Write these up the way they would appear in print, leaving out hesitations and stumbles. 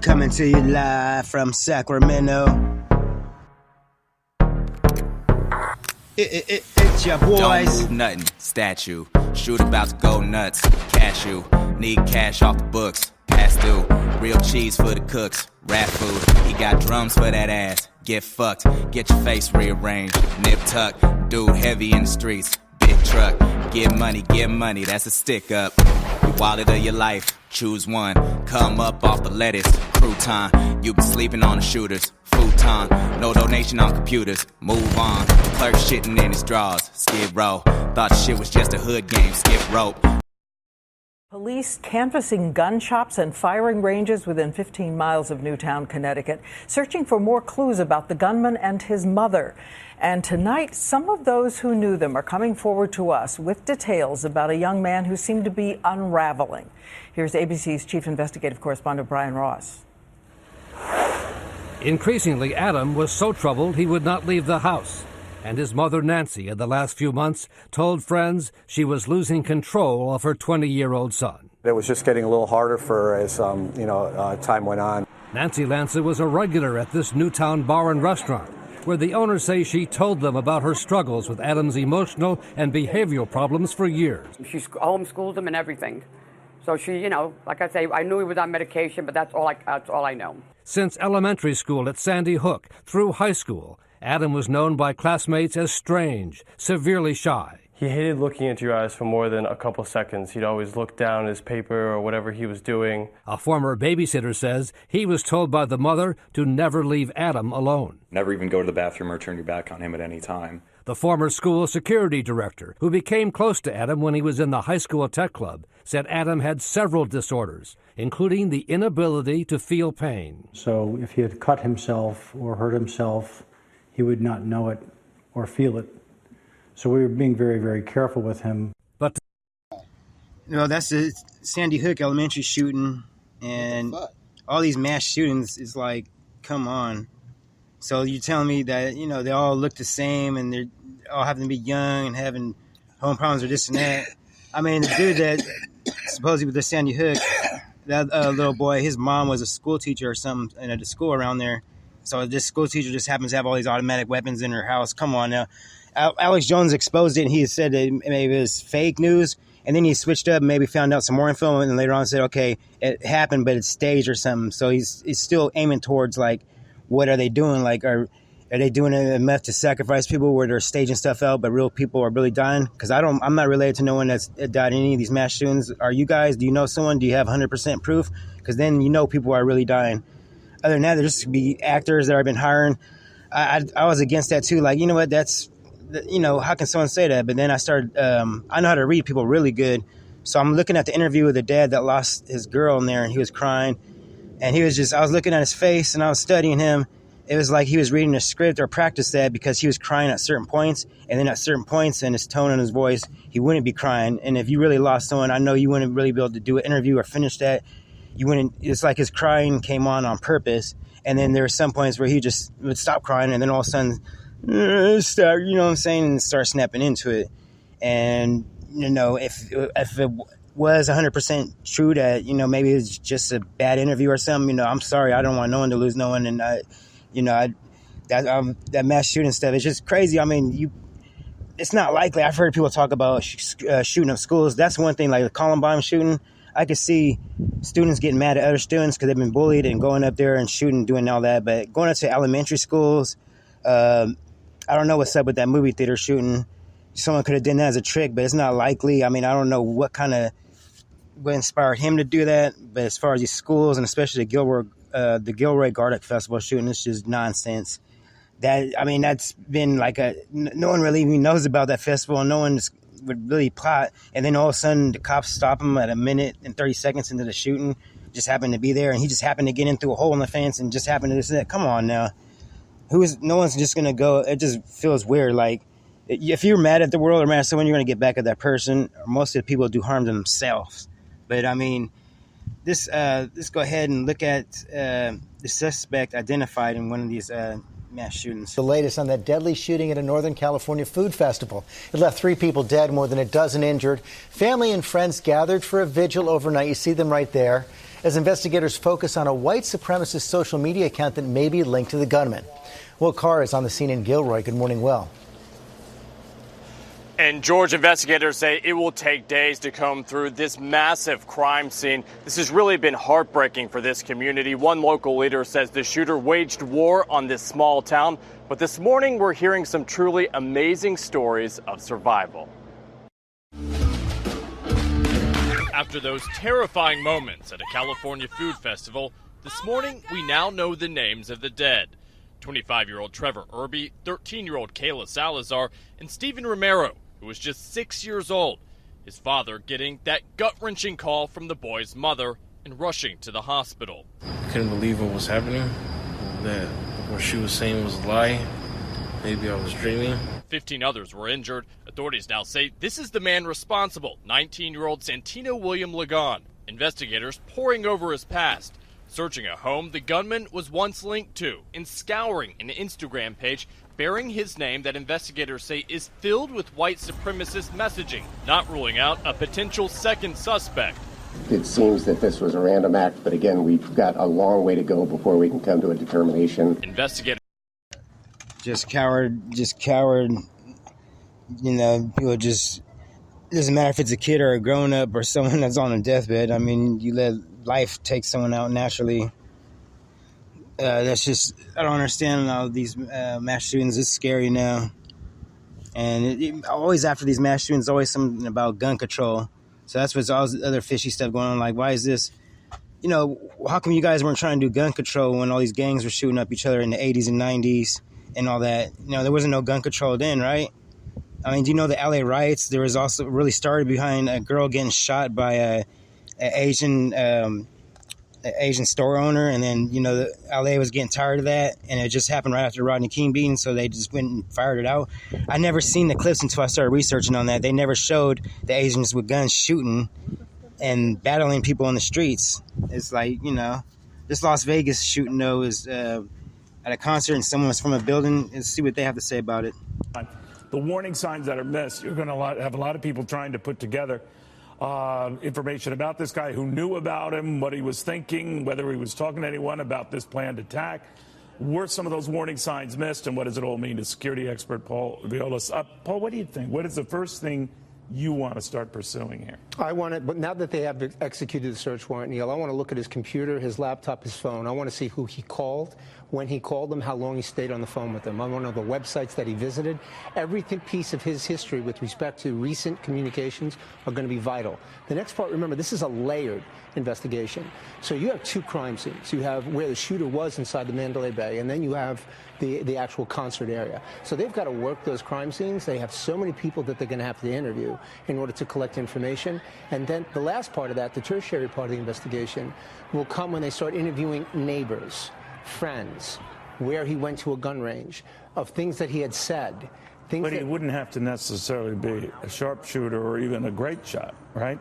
Coming to you live from Sacramento. It's your boys. Don't move nothing, statue. Shoot about to go nuts. Cashew. Need cash off the books. Past due. Real cheese for the cooks. Rap food. He got drums for that ass. Get fucked. Get your face rearranged. Nip tuck. Dude heavy in the streets. Big truck. Get money. That's a stick up. Your wallet of your life. Choose one. Come up off the lettuce. Crouton. You been sleeping on the shooters. Futon. No donation on computers. Move on. Clerk shitting in his drawers. Skid row. Thought shit was just a hood game. Skip rope. Police canvassing gun shops and firing ranges within 15 miles of Newtown, Connecticut, searching for more clues about the gunman and his mother. And tonight, some of those who knew them are coming forward to us with details about a young man who seemed to be unraveling. Here's ABC's chief investigative correspondent Brian Ross. Increasingly, Adam was so troubled he would not leave the house. And his mother, Nancy, in the last few months, told friends she was losing control of her 20-year-old son. It was just getting a little harder for her as time went on. Nancy Lanza was a regular at this Newtown bar and restaurant, where the owners say she told them about her struggles with Adam's emotional and behavioral problems for years. She homeschooled him and everything. So she, like I say, I knew he was on medication, but that's all I know. Since elementary school at Sandy Hook through high school, Adam was known by classmates as strange, severely shy. He hated looking into your eyes for more than a couple seconds. He'd always look down at his paper or whatever he was doing. A former babysitter says he was told by the mother to never leave Adam alone. Never even go to the bathroom or turn your back on him at any time. The former school security director, who became close to Adam when he was in the high school tech club, said Adam had several disorders, including the inability to feel pain. So if he had cut himself or hurt himself, he would not know it or feel it. So we were being very, very careful with him. But that's the Sandy Hook elementary shooting, and all these mass shootings is like, come on. So you're telling me that, they all look the same and they're all having to be young and having home problems or this and that. I mean, the dude that supposedly with the Sandy Hook, that little boy, his mom was a school teacher or something in a school around there. So this school teacher just happens to have all these automatic weapons in her house. Come on now. Alex Jones exposed it, and he said that maybe it was fake news. And then he switched up and maybe found out some more info. And later on said, okay, it happened, but it's staged or something. So he's still aiming towards, like, what are they doing? Like, are they doing enough to sacrifice people where they're staging stuff out, but real people are really dying? Because I'm not related to no one that's died in any of these mass shootings. Are you guys? Do you know someone? Do you have 100% proof? Because then people are really dying. Other than that, there just be actors that I've been hiring. I was against that too. Like, you know what? That's, how can someone say that? But then I started, I know how to read people really good. So I'm looking at the interview with the dad that lost his girl in there, and he was crying. And I was looking at his face and I was studying him. It was like he was reading a script or practice that, because he was crying at certain points. And then at certain points in his tone and his voice, he wouldn't be crying. And if you really lost someone, I know you wouldn't really be able to do an interview or finish that. You wouldn't. It's like his crying came on purpose. And then there were some points where he just would stop crying and then all of a sudden start, and start snapping into it. And, if it was 100% true that, maybe it's just a bad interview or something, I'm sorry. I don't want no one to lose no one. And, that mass shooting stuff is just crazy. I mean, it's not likely. I've heard people talk about shooting up schools. That's one thing, like the Columbine shooting. I could see students getting mad at other students because they've been bullied and going up there and shooting, doing all that. But going up to elementary schools, I don't know what's up with that movie theater shooting. Someone could have done that as a trick, but it's not likely. I mean, I don't know what inspired him to do that. But as far as these schools, and especially the gilroy-garlic festival shooting, it's just nonsense. That's been like no one really even knows about that festival, and no one would really plot. And then all of a sudden, the cops stop him at 1 minute and 30 seconds into the shooting, just happened to be there, and he just happened to get in through a hole in the fence and just happened to do that. Come on now. No one's just going to go. It just feels weird. Like, if you're mad at the world or mad at someone, you're going to get back at that person. Most of the people do harm to themselves. But, let's go ahead and look at the suspect identified in one of these mass shootings. The latest on that deadly shooting at a Northern California food festival. It left 3 people dead, more than a dozen injured. Family and friends gathered for a vigil overnight. You see them right there. as investigators focus on a white supremacist social media account that may be linked to the gunman. Will Carr is on the scene in Gilroy. Good morning, Will. And George, investigators say it will take days to comb through this massive crime scene. This has really been heartbreaking for this community. One local leader says the shooter waged war on this small town. But this morning, we're hearing some truly amazing stories of survival. After those terrifying moments at a California food festival, this morning we now know the names of the dead. 25-year-old Trevor Irby, 13-year-old Kayla Salazar, and Stephen Romero, who was just 6 years old. His father getting that gut-wrenching call from the boy's mother and rushing to the hospital. Couldn't believe what was happening, that what she was saying was a lie. Maybe I was dreaming. 15 others were injured. Authorities now say this is the man responsible, 19-year-old Santino William Ligon. Investigators poring over his past, searching a home the gunman was once linked to, and scouring an Instagram page bearing his name that investigators say is filled with white supremacist messaging, not ruling out a potential second suspect. It seems that this was a random act, but again, we've got a long way to go before we can come to a determination. Investigators just coward. You know, people just, it doesn't matter if it's a kid or a grown up or someone that's on a deathbed. I mean, you let life take someone out naturally. That's just, I don't understand all these mass shootings. It's scary now. And always after these mass shootings, always something about gun control. So that's what's all this other fishy stuff going on. Like, why is this? You know, how come you guys weren't trying to do gun control when all these gangs were shooting up each other in the 80s and 90s and all that? You know, there wasn't no gun control then, right? I mean, do you know the LA riots? There was also really started behind a girl getting shot by an Asian store owner, and then, you know, the LA was getting tired of that, and it just happened right after Rodney King beating, so they just went and fired it out. I never seen the clips until I started researching on that. They never showed the Asians with guns shooting and battling people on the streets. It's like, you know, this Las Vegas shooting, though, is at a concert and someone was from a building. Let's see what they have to say about it. The warning signs that are missed, you're going to have a lot of people trying to put together information about this guy, who knew about him, what he was thinking, whether he was talking to anyone about this planned attack. Were some of those warning signs missed, and what does it all mean to security expert Paul Violas? Paul, what do you think? What is the first thing you want to start pursuing here? I want it, but now that they have executed the search warrant, Neil, I want to look at his computer, his laptop, his phone. I want to see who he called, when he called them, how long he stayed on the phone with them. I want to know the websites that he visited. Every piece of his history with respect to recent communications are going to be vital. The next part, remember, this is a layered investigation. So you have two crime scenes. You have where the shooter was inside the Mandalay Bay, and then you have the actual concert area. So they've got to work those crime scenes. They have so many people that they're going to have to interview in order to collect information. And then the last part of that, the tertiary part of the investigation, will come when they start interviewing neighbors, friends, where he went to a gun range, of things that he had said. But he wouldn't have to necessarily be a sharpshooter or even a great shot, right,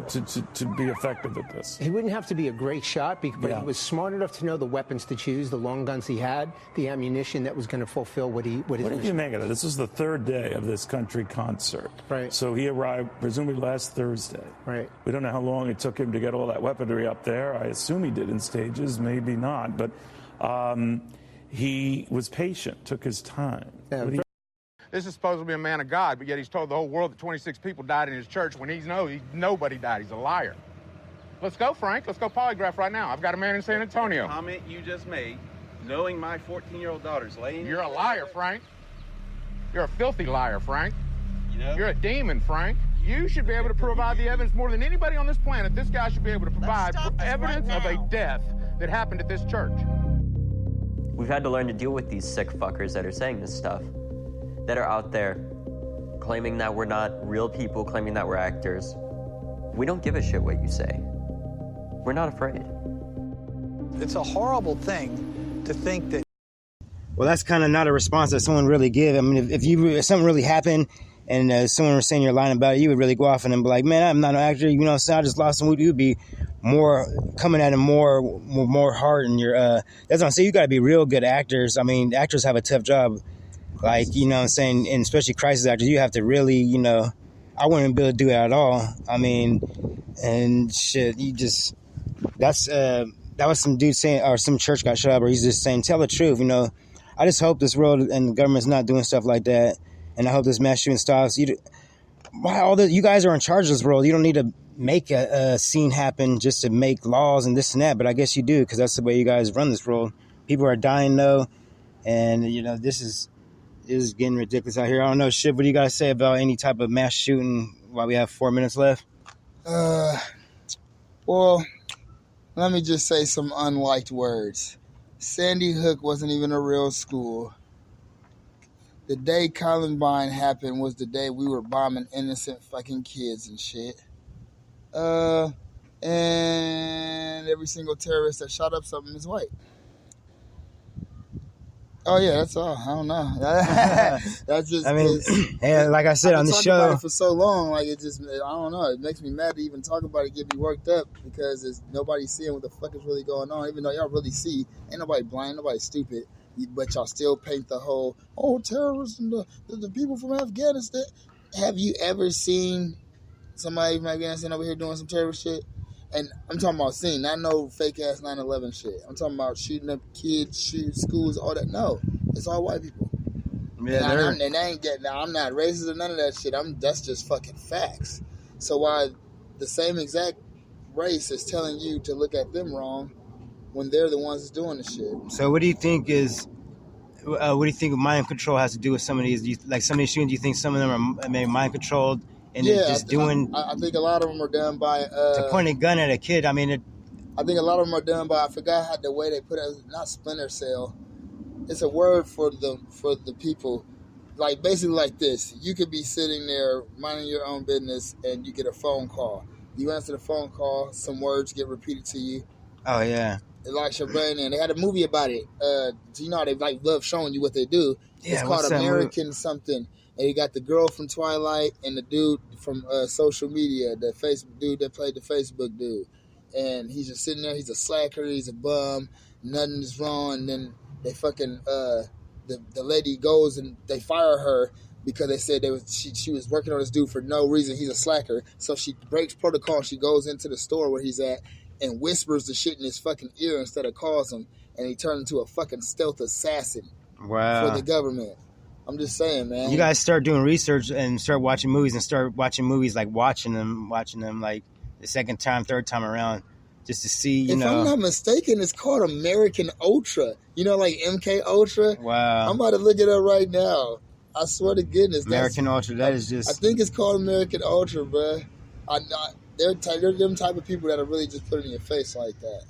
to be effective at this. He wouldn't have to be a great shot, but he was smart enough to know the weapons to choose, the long guns he had, the ammunition that was going to fulfill what he. What did you make of it? This is the third day of this country concert. Right. So he arrived presumably last Thursday. Right. We don't know how long it took him to get all that weaponry up there. I assume he did in stages, maybe not, but he was patient, took his time. Yeah, this is supposed to be a man of God, but yet he's told the whole world that 26 people died in his church when nobody died. He's a liar. Let's go, Frank. Let's go polygraph right now. I've got a man in San Antonio. The comment you just made, knowing my 14-year-old daughter's laying... You're a liar, Frank. You're a filthy liar, Frank. You know? You're a demon, Frank. You should be able to provide the evidence more than anybody on this planet. This guy should be able to provide evidence of a death that happened at this church. We've had to learn to deal with these sick fuckers that are saying this stuff, that are out there claiming that we're not real people, claiming that we're actors. We don't give a shit what you say. We're not afraid. It's a horrible thing to think that... Well, that's kind of not a response that someone really give. I mean, if something really happened and someone was saying you're lying about it, you would really go off on them and be like, man, I'm not an actor. You know, so I just lost some. You'd be more coming at him more hard. And that's what I'm saying. You got to be real good actors. I mean, actors have a tough job. Like, you know what I'm saying? And especially crisis actors, you have to really, you know, I wouldn't be able to do it at all. I mean, and shit, you just, that was some dude saying, or some church got shut up, or he's just saying, tell the truth. I just hope this world and the government's not doing stuff like that, and I hope this mass shooting stops. You guys are in charge of this world. You don't need to make a scene happen just to make laws and this and that, but I guess you do, because that's the way you guys run this world. People are dying though, and this is getting ridiculous out here. I don't know, Shib, what do you guys say about any type of mass shooting while we have 4 minutes left? Well, let me just say some unliked words. Sandy Hook wasn't even a real school. The day Columbine happened was the day we were bombing innocent fucking kids and shit. And every single terrorist that shot up something is white. Oh yeah, that's all. I don't know. That's just. And like I said on the show, about it for so long, like it just, I don't know. It makes me mad to even talk about it, get me worked up, because nobody's seeing what the fuck is really going on. Even though y'all really see, ain't nobody blind, nobody stupid, but y'all still paint the whole terrorists and the people from Afghanistan. Have you ever seen somebody from Afghanistan over here doing some terrorist shit? And I'm talking about seeing, not no fake ass 9/11 shit. I'm talking about shooting up kids, shooting schools, all that. No, it's all white people. Yeah, and I ain't getting. I'm not racist or none of that shit. That's just fucking facts. So why the same exact race is telling you to look at them wrong when they're the ones that's doing the shit? So what do you think mind control has to do with some of these? Like some of these shootings, do you think some of them are maybe mind controlled? And I think a lot of them are done by to point a gun at a kid. I think a lot of them are done by, I forgot how the way they put it, not splinter cell. It's a word for the people, like basically like this. You could be sitting there minding your own business, and you get a phone call. You answer the phone call, some words get repeated to you. Oh yeah. It locks your brain in. They had a movie about it. They like love showing you what they do. Yeah, it's called American something. And you got the girl from Twilight and the dude from social media, the Facebook dude that played the Facebook dude. And he's just sitting there. He's a slacker. He's a bum. Nothing is wrong. And then they fucking, the lady goes and they fire her because they said she was working on this dude for no reason. He's a slacker. So she breaks protocol. She goes into the store where he's at and whispers the shit in his fucking ear instead of calls him. And he turns into a fucking stealth assassin for the government. I'm just saying, man. You guys start doing research and start watching movies like watching them like the second time, third time around, just to see, If I'm not mistaken, it's called American Ultra. Like MK Ultra? Wow. I'm about to look it up right now. I swear to goodness. American Ultra, that is just... I think it's called American Ultra, bro. They're them type of people that are really just put it in your face like that.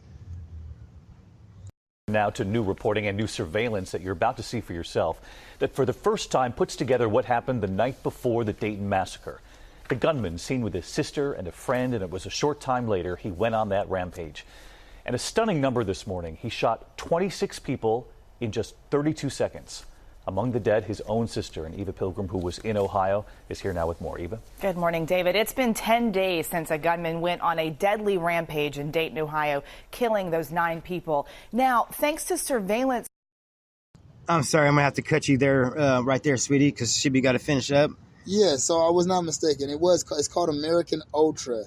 Now to new reporting and new surveillance that you're about to see for yourself that for the first time puts together what happened the night before the Dayton massacre. The gunman seen with his sister and a friend, and it was a short time later he went on that rampage. And a stunning number this morning, he shot 26 people in just 32 seconds. Among the dead, his own sister, and Eva Pilgrim, who was in Ohio, is here now with more. Eva? Good morning, David. It's been 10 days since a gunman went on a deadly rampage in Dayton, Ohio, killing those 9 people. Now, thanks to surveillance... I'm sorry, I'm going to have to cut you there, right there, sweetie, because Shibby got to finish up. Yeah, so I was not mistaken. It's called American Ultra.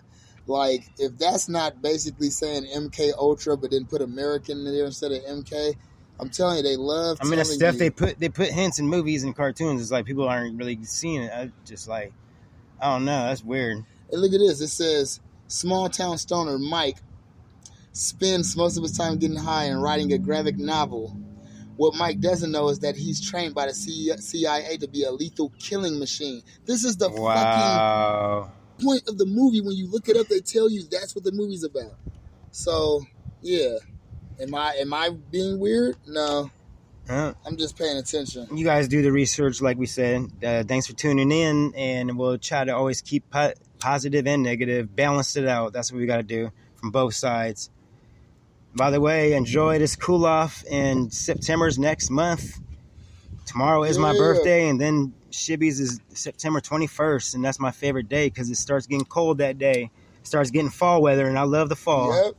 Like, if that's not basically saying MK Ultra, but then put American in there instead of MK... I'm telling you, they love. It's stuff they put hints in movies and cartoons. It's like people aren't really seeing it. I don't know. That's weird. Hey, look at this. It says small town stoner Mike spends most of his time getting high and writing a graphic novel. What Mike doesn't know is that he's trained by the CIA to be a lethal killing machine. This is the fucking point of the movie. When you look it up, they tell you that's what the movie's about. So yeah. Am I being weird? No. I'm just paying attention. You guys do the research like we said. Thanks for tuning in, and we'll try to always keep positive and negative, balance it out. That's what we got to do from both sides. By the way, enjoy this cool off, and September's next month. Tomorrow is my birthday, and then Shibby's is September 21st, and that's my favorite day because it starts getting cold that day. It starts getting fall weather, and I love the fall. Yep.